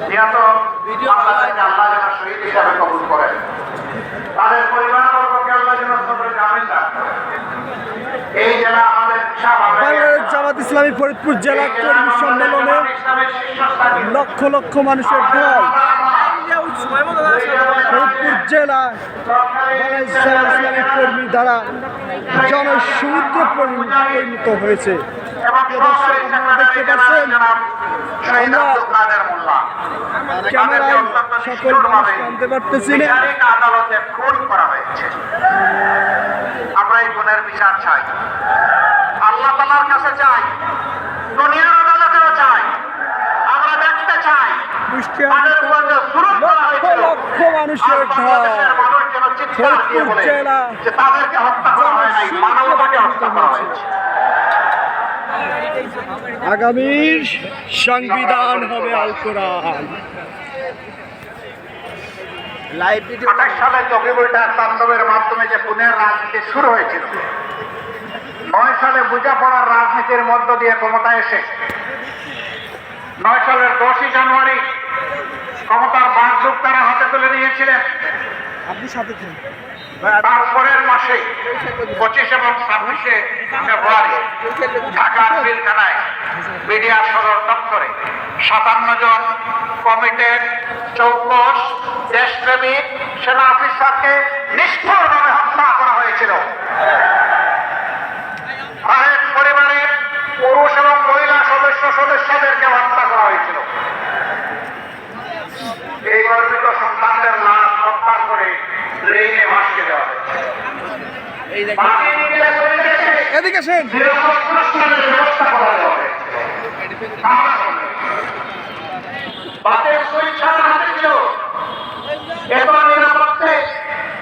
নিহত বাংলাদেশকে আল্লাহ যেন শহীদ হিসাবে কবুল করেন, তাদের পরিবারবর্গকে আল্লাহ যেন সবরের জামিন দেন। এই জেলা আমাদের বাংলাদেশ জামাত ইসলামী ফরিদপুর জেলা কর্মী সম্মেলনে লক্ষ লক্ষ মানুষের ঢল। ফরিদপুর জেলা বাংলাদেশ জামাত ইসলামী কর্মী দ্বারা জনসমুদ্র পরিণত হয়েছে। দেখতে পাচ্ছেন ক্যামেরায় সকল মানুষ জানতে পারতেছি না। আদালতে খুন করা হয়েছে। আমরা এই খুনের বিচার চাই, আল্লাহ তাআলার কাছে চাই, দুনিয়ার আদালতেও চাই। আমরা দেখতে চাই লক্ষ লক্ষ মানুষের ঢল ফরিদপুর জেলা তাদেরকে হত্যা করা হয় নাই, মানবতাকে হত্যা করা হয়েছে। আগামীর সংবিধান হবে আল কোরআন। 28 সালে জঙ্গিবুলটার তাণ্ডবের মাধ্যমে যে খুনের রাজনীতি শুরু হয়েছিল, 9 সালে বোঝাপড়ার রাজনীতির মধ্য দিয়ে ক্ষমতায় এসে 9 সালের 10ই জানুয়ারি ক্ষমতার বাগডোর তারা হাতে তুলে নিয়েছিলেন। তারপরের মাসে 25 এবং 26শে ফেব্রুয়ারি ঢাকার পিলখানায় মিডিয়া সদর দপ্তরে 57 জন কমিটেড চৌকস দেশপ্রেমিক সেনা অফিসারকে নিষ্ঠুরভাবে হত্যা করা হয়েছিল। তাদের পরিবারের পুরুষ এবং মহিলা সদস্যদেরকে হত্যা করা হয়েছিল। এই গর্বিত সন্তানদের লাশ হত্যা করে ট্রেনে ভাসিয়ে দেওয়া হয়েছে। এদিকে আসেন। ব্যবস্থা করা হয়েছে। বাসের সুইচ ছাড়া হাতে ছিল, এবার নিরাপত্তে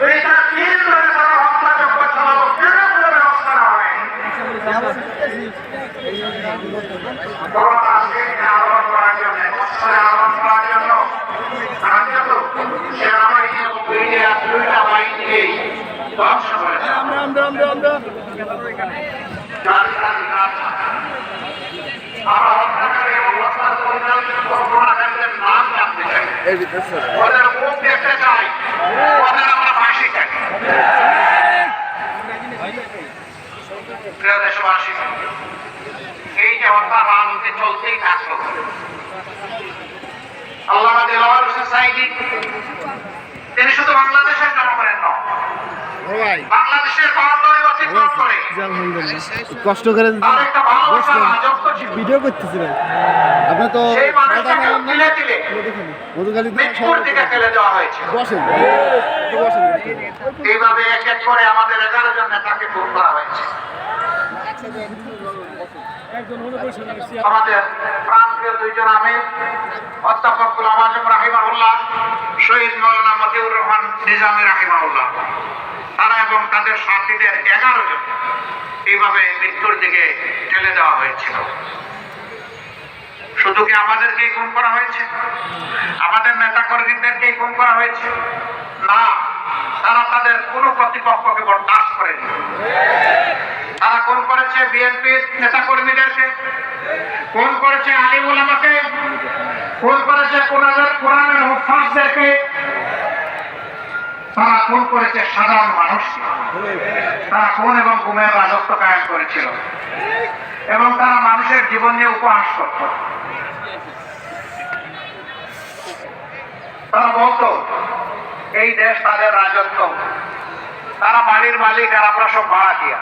দুইটা তিন ধরে তারা হত্যাযোগ্য চালানো কেন কোনো ব্যবস্থা না হয়। আহ্বান করার জন্য সেনাবাহিনী এবং দুইটা বাহিনীকে ধ্বংস করে আমরা হত্যাকারী এবং হত্যার পরিচালকের নাম জানতে চাই, ওদের মুখ দেখতে চাই, ওদের আমরা ফাঁসি চাই। প্রিয় দেশবাসী, এই যে হত্যা রাজনীতি চলতেই থাকলো। আল্লামা দেলোয়ার হোসেন সাঈদী তিনি শুধু বাংলাদেশের জনগণের নয়, বাংলাদেশের বাউন্ডারি অতিক্রম করে কষ্ট করে ভিডিও করতেছিলেন আপনি তো এইভাবে এক এক করে আমাদের 11 জন নেতাকে খুন করা হয়েছে। আমাদের প্রাণপ্রিয় দুইজন আমির অধ্যাপক গোলাম আজম রাহিমাহুল্লাহ, শহীদ মাওলানা মতিউর রহমান নিজামী রাহিমাহুল্লাহ, তারা এবং তাদের সাথীদের 11 জন এইভাবে মৃত্যুর দিকে ঠেলে দেওয়া হয়েছিল। শুধু কি আমাদেরকেই খুন করা হয়েছে? আমাদের নেতা কর্মীদেরকেই খুন করা হয়েছে? না, তারা তাদের কোন প্রতিপক্ষকে বরদাস্ত করেনি। তারা খুন করেছে বিএনপির নেতা কর্মীদেরকে, খুন করেছে আলিম উলামাকে, খুন করেছে কোরআনের হুফাজদেরকে, তারা খুন করেছে সাধারণ মানুষকে। তারা খুন এবং গুমের রাজত্ব কায়েম করেছিল এবং তারা মানুষের জীবন নিয়ে উপহাস করত। তারা বলতো এই দেশ তাদের রাজত্ব, তারা বাড়ির মালিক আর আমরা সব ভাড়াটিয়া।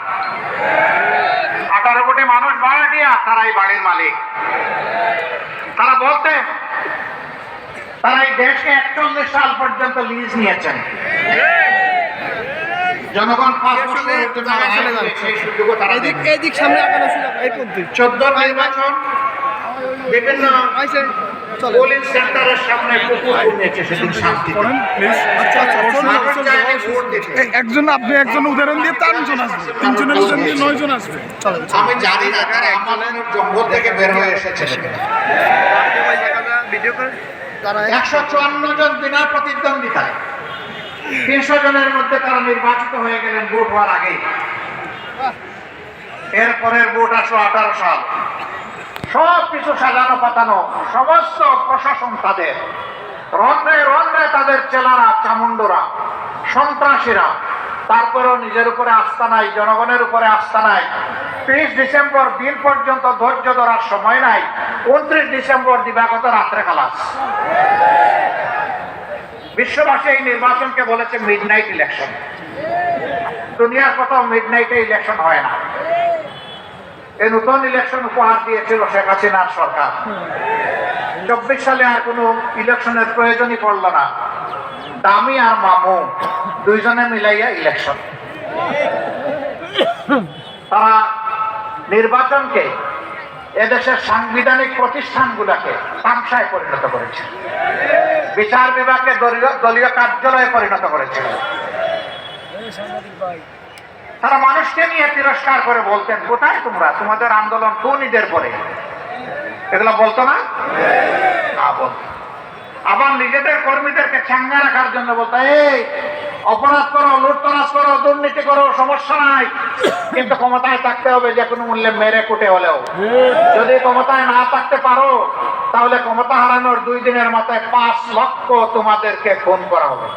18 কোটি মানুষ ভাড়াটিয়া, তারাই বাড়ির মালিক। তারা বলতেন তারা এই দেশকে 41 সাল পর্যন্ত লিজ নিয়েছেন। জনগণ 5 বছরের জন্য সেই সুযোগও তারা দেন। 14 নির্বাচন বিভিন্ন পোলিং সেন্টারের সামনে কুকুর নিয়েছে সেদিন শান্তি। একজন আপনি একজন উদাহরণ দিয়ে 3 জন আসবে, 3 জনের উদাহরণ দিয়ে 9 জন আসবে। আমি জানি না তারা আমাদের জঙ্গল থেকে বের হয়ে এসেছে। 154 জন বিনা প্রতিদ্বন্দ্বিতায় 300 জনের মধ্যে তারা নির্বাচিত হয়ে গেলেন ভোট হওয়ার আগেই। এরপরের ভোট আসলো 18 সাল। সব কিছু সাজানো পাতানো, সমস্ত প্রশাসন তাদের, রন্ধ্রে রন্ধ্রে তাদের চেলারা, চামুন্ডরা, সন্ত্রাসীরা। তারপরেও নিজের উপরে আস্থা নাই, জনগণের উপরে আস্থা নাই। 30 ডিসেম্বর দিন পর্যন্ত ধৈর্য ধরার সময় নাই। 29 ডিসেম্বর দিবাগত রাত্রে খালাস। বিশ্ববাসী এই নির্বাচনকে বলেছে মিডনাইট ইলেকশন। দুনিয়ার কোথাও মিডনাইটে ইলেকশন হয় না। এই নতুন ইলেকশন উপহার দিয়েছিল শেখ হাসিনার সরকার। 24 সালে আর কোনো ইলেকশনের প্রয়োজনই পড়ল না। দামি আর মামু দুইজনে মিলাইয়া ইলেকশন। তারা নির্বাচনকে এদেশের সাংবিধানিক প্রতিষ্ঠানগুলোকে তামসায় পরিণত করেছে, বিচার বিভাগকে দলীয় কার্যালয়ে পরিণত করেছে। তারা মানুষকে নিয়ে তিরস্কার করে বলতেন, কোথায় তোমরা, তোমাদের আন্দোলন কোন ঈদের পরে, এগুলো বলতো না? আবার নিজেদের কর্মীদেরকে চাঙ্গা রাখার জন্য বলতো, এই অপরাধ করো, লুটতরাজ করো, দুর্নীতি করো, সমস্যা নাই, কিন্তু ক্ষমতায় থাকতে হবে যে কোনো মূল্যে, মেরে কুটে হলেও। যদি ক্ষমতায় না থাকতে পারো তাহলে ক্ষমতা হারানোর 2 দিনের মাথায় 5 লক্ষ তোমাদেরকে খুন করা হবে।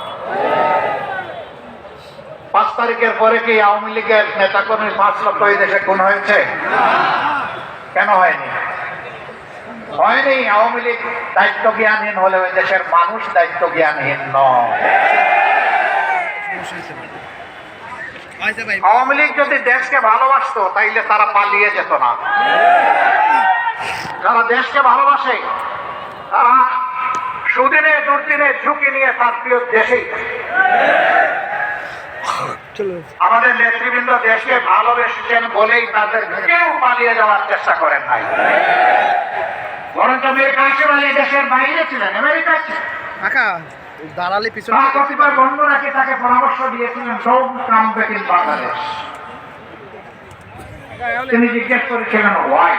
5 তারিখের পরে কি আওয়ামী লীগের নেতাকর্মী 5 লক্ষ এই দেশে খুন হয়েছে? কেন হয়নি? হয়নি। আওয়ামী লীগ দায়িত্ব জ্ঞানহীন হলে ওই দেশের মানুষ দায়িত্ব জ্ঞানহীন নয়। আওয়ামী লীগ যদি দেশকে ভালোবাসতো তাইলে তারা পালিয়ে যেত না। যারা দেশকে ভালোবাসে তারা সুদিনে দুর্দিনে ঝুঁকি নিয়ে তার প্রিয় দেশেই। আমাদের নেতৃবৃন্দ দেশকে ভালোবেসেছেন বলেই তাদের কেউ পালিয়ে যাওয়ার চেষ্টা করেন নাই। বরঞ্চ মীর কাসেম আলী দেশের বাইরে ছিলেন, আমেরিকা ছিলেন। দাঁড়ালে পিছনে কতিপয় বন্ধুরা কি তাকে পরামর্শ দিয়েছিলেন, don't come back in Bangladesh. তিনি জিজ্ঞেস করেছিলেন ওয়াই।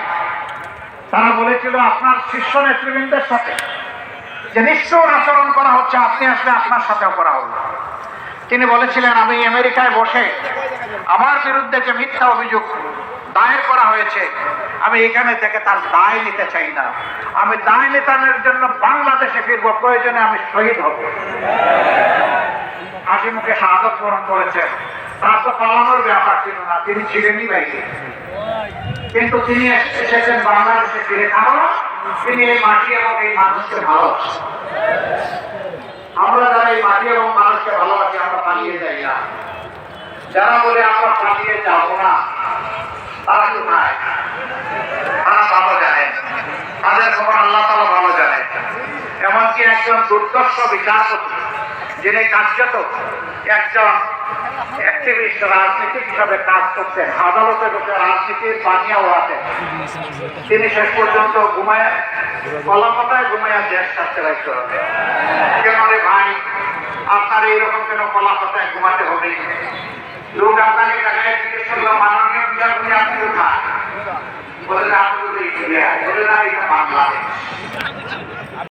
তারা বলেছিল, আপনার শীর্ষ নেতৃবৃন্দের সাথে যে নিষ্ঠুর আচরণ করা হচ্ছে, আপনি আসলে আপনার সাথেও করা হবে। তিনি বলেছিলেন, আমি আমেরিকায় বসে আমার বিরুদ্ধে যে মিথ্যা অভিযোগ দায়ের করা হয়েছে, আমি এখানে থেকে তার দায় নিতে চাই না। আমি দায় নিতানের জন্য বাংলাদেশে ফিরবো, প্রয়োজনে আমি শহীদ হব। হাসি মুখে শাহাদত বরণ করেছেন। তার তো পালানোর ব্যাপার ছিল না, তিনি ছিলেনই বাইরে। কিন্তু তিনি এসেছেন বাংলাদেশে ফিরে, কারণ তিনি এই মাটি এবং এই মানুষকে ভালোবাসেন। আমরা যারা এই মাটি এবং মানুষকে ভালোবাসি, আমরা পালিয়ে যাই না। যারা বলে আমরা পালিয়ে যাব না, তারা কোথায়? তারা ভালো জানে, তাদের খবর আল্লাহ তাআলা ভালো জানে। এমনকি একজন দুর্দর্শ বিচারপতি, যিনি কার্যত একজন অ্যাক্টিভিস্ট, রাজনীতিক হিসাবে কাজ করতেন, আদালতে বসে রাজনীতির বানিয়া ওড়াতেন, তিনি শেষ পর্যন্ত কলাপাতায় ঘুমাইয়া দেশ ছাড়তে বাধ্য হবে। কেন রে ভাই, আপনার এইরকম কেন কলাপাতায় ঘুমাতে হবে? লোক আপনাকে জায়গায় জিজ্ঞেস করলো, মাননীয় বিচারপতি আপনি কোথায়? বলে, আপনি বলে না, এটা বাংলাদেশ।